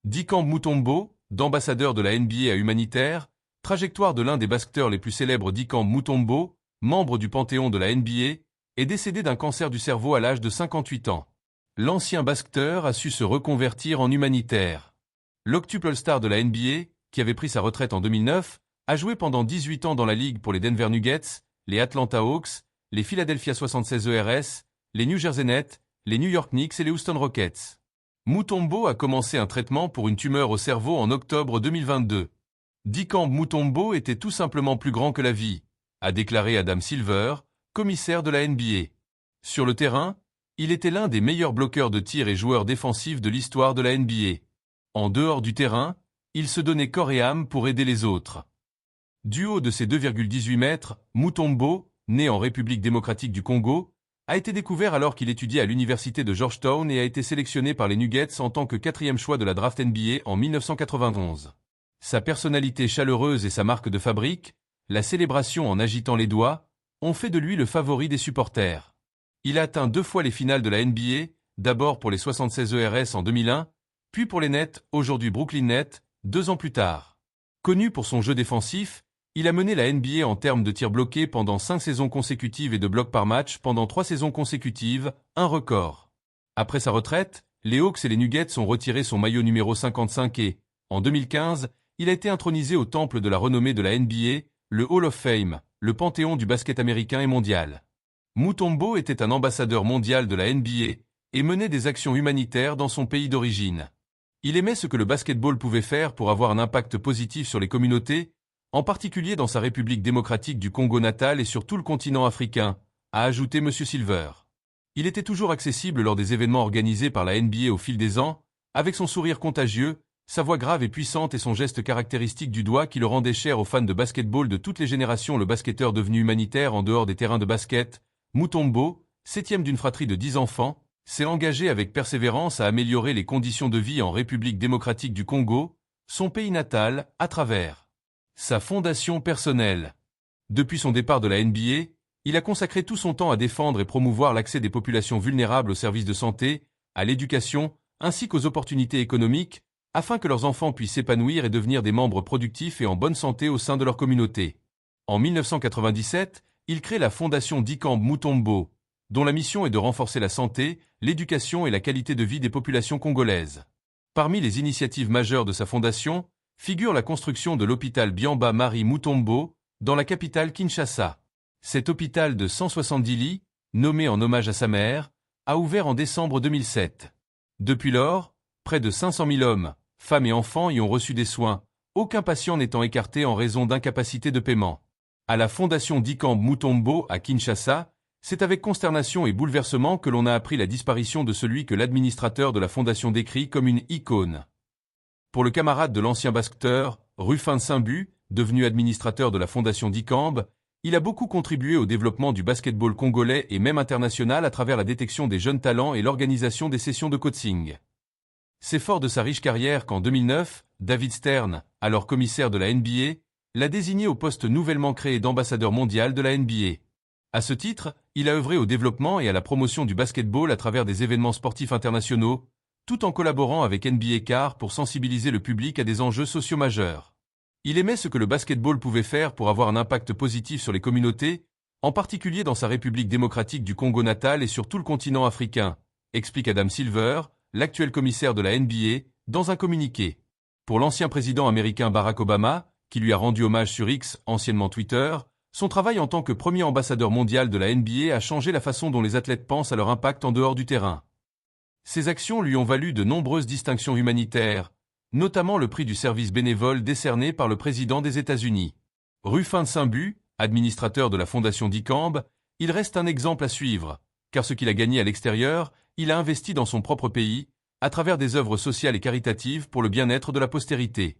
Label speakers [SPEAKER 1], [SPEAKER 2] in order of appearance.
[SPEAKER 1] Dikembe Mutombo, d'ambassadeur de la NBA à humanitaire, trajectoire de l'un des basketteurs les plus célèbres. Dikembe Mutombo, membre du panthéon de la NBA, est décédé d'un cancer du cerveau à l'âge de 58 ans. L'ancien basketteur a su se reconvertir en humanitaire. L'octuple All-Star de la NBA, qui avait pris sa retraite en 2009, a joué pendant 18 ans dans la ligue pour les Denver Nuggets, les Atlanta Hawks, les Philadelphia 76 ERS, les New Jersey Nets, les New York Knicks et les Houston Rockets. Mutombo a commencé un traitement pour une tumeur au cerveau en octobre 2022. Dikembe Mutombo était tout simplement plus grand que la vie, a déclaré Adam Silver, commissaire de la NBA. Sur le terrain, il était l'un des meilleurs bloqueurs de tir et joueurs défensifs de l'histoire de la NBA. En dehors du terrain, il se donnait corps et âme pour aider les autres. Du haut de ses 2,18 mètres, Mutombo, né en République démocratique du Congo, a été découvert alors qu'il étudiait à l'université de Georgetown et a été sélectionné par les Nuggets en tant que 4e choix de la draft NBA en 1991. Sa personnalité chaleureuse et sa marque de fabrique, la célébration en agitant les doigts, ont fait de lui le favori des supporters. Il a atteint 2 fois les finales de la NBA, d'abord pour les 76 ERS en 2001, puis pour les Nets, aujourd'hui Brooklyn Nets, 2 ans plus tard. Connu pour son jeu défensif, il a mené la NBA en termes de tirs bloqués pendant 5 saisons consécutives et de blocs par match pendant 3 saisons consécutives, un record. Après sa retraite, les Hawks et les Nuggets ont retiré son maillot numéro 55 et, en 2015, il a été intronisé au temple de la renommée de la NBA, le Hall of Fame, le panthéon du basket américain et mondial. Mutombo était un ambassadeur mondial de la NBA et menait des actions humanitaires dans son pays d'origine. Il aimait ce que le basketball pouvait faire pour avoir un impact positif sur les communautés, en particulier dans sa République démocratique du Congo natal et sur tout le continent africain, a ajouté M. Silver. Il était toujours accessible lors des événements organisés par la NBA au fil des ans, avec son sourire contagieux, sa voix grave et puissante et son geste caractéristique du doigt qui le rendait cher aux fans de basketball de toutes les générations. Le basketteur devenu humanitaire en dehors des terrains de basket, Mutombo, 7e d'une fratrie de 10 enfants, s'est engagé avec persévérance à améliorer les conditions de vie en République démocratique du Congo, son pays natal, à travers sa fondation personnelle. Depuis son départ de la NBA, il a consacré tout son temps à défendre et promouvoir l'accès des populations vulnérables aux services de santé, à l'éducation, ainsi qu'aux opportunités économiques, afin que leurs enfants puissent s'épanouir et devenir des membres productifs et en bonne santé au sein de leur communauté. En 1997, il crée la fondation Dikembe Mutombo, dont la mission est de renforcer la santé, l'éducation et la qualité de vie des populations congolaises. Parmi les initiatives majeures de sa fondation, figure la construction de l'hôpital Biamba Marie Mutombo, dans la capitale Kinshasa. Cet hôpital de 170 lits, nommé en hommage à sa mère, a ouvert en décembre 2007. Depuis lors, près de 500 000 hommes, femmes et enfants y ont reçu des soins, aucun patient n'étant écarté en raison d'incapacité de paiement. À la fondation Dikembe Mutombo à Kinshasa, c'est avec consternation et bouleversement que l'on a appris la disparition de celui que l'administrateur de la fondation décrit comme une icône. Pour le camarade de l'ancien basketteur, Rufin Simbu, devenu administrateur de la fondation Dikembe, il a beaucoup contribué au développement du basketball congolais et même international à travers la détection des jeunes talents et l'organisation des sessions de coaching. C'est fort de sa riche carrière qu'en 2009, David Stern, alors commissaire de la NBA, l'a désigné au poste nouvellement créé d'ambassadeur mondial de la NBA. À ce titre, il a œuvré au développement et à la promotion du basketball à travers des événements sportifs internationaux, tout en collaborant avec NBA Car pour sensibiliser le public à des enjeux sociaux majeurs. Il aimait ce que le basketball pouvait faire pour avoir un impact positif sur les communautés, en particulier dans sa République démocratique du Congo natal et sur tout le continent africain, explique Adam Silver, l'actuel commissaire de la NBA, dans un communiqué. Pour l'ancien président américain Barack Obama, qui lui a rendu hommage sur X, anciennement Twitter, son travail en tant que premier ambassadeur mondial de la NBA a changé la façon dont les athlètes pensent à leur impact en dehors du terrain. Ses actions lui ont valu de nombreuses distinctions humanitaires, notamment le prix du service bénévole décerné par le président des États-Unis. Rufin Simbu, administrateur de la fondation Dikembe, il reste un exemple à suivre, car ce qu'il a gagné à l'extérieur, il a investi dans son propre pays, à travers des œuvres sociales et caritatives pour le bien-être de la postérité.